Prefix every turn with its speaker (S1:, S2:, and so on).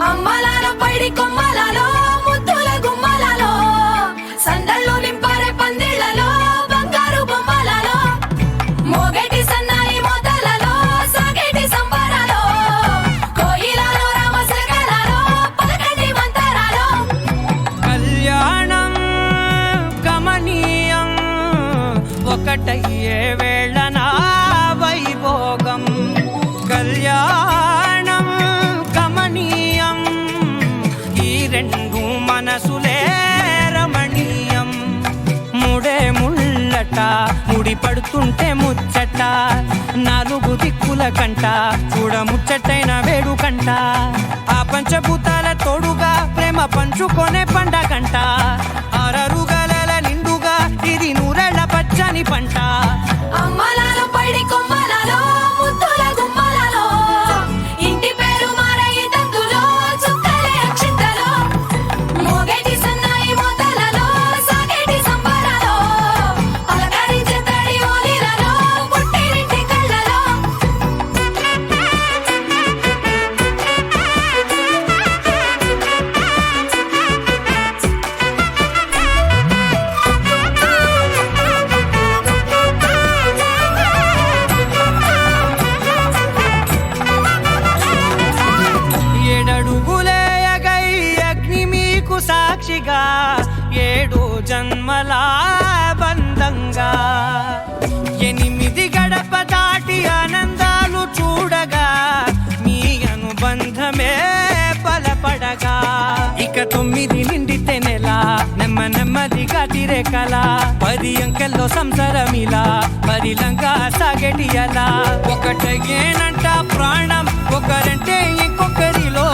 S1: అమ్మలాలో పైడి కొమ్మలలో ముద్దుల గుమ్మలలో సందళ్ళు నింపారే పందిళ్లలో బంగారు బొమ్మలలో మోగేటి సన్నాయి మోతలలో సాగేటి సంబరాలో కోయిలలో రామశకలలో పలకటి మంతరాలో
S2: కళ్యాణం గమనీయం ఒకటయ్యే వేళ నా వైభోగం కళ్యాణం గమనీయం ఈ రెండు మనసులే రమణీయం ముడే ముళ్ళట ముడి పడుతుంటే ముచ్చట నాలుగు దిక్కుల కంట చూడ ముచ్చటైన వేడుకంట ఆ పంచభూతాల తోడుగా ప్రేమ పంచుకొనే పండగంట ఆరరుగల నిండుగా ఇది నూరెళ్ళ పచ్చని పంట
S1: అమ్మలాలో పైడి కొమ్మలలో ముద్దుల గుమ్మలలో ఇంటి పేరు మారయి తందులో చుక్కలే అక్షింతలో మోగేటి సన్నాయి మోతలలో సాగేటి సంబరాలో పలకరించే తడి ఓలిలలో పుట్టినింటి కళ్ళలో
S2: ఏడడుగులే ఎగై అగ్ని మీకు సాక్షిగా ఏడు జన్మల బంధంగా ఎనిమిది గడప దాటి ఆనందాలు చూడగా మీ అనుబంధమే బలపడగా ఇక 9 నిండితే నెల నెమ్మదిగా తిరేకల 10 అంకెల్లో సంసారమిలా పరిలంగా సాగేటి అలా ఒకటేనంట ప్రాణం ఒకరంటే ఇంకొకరిలో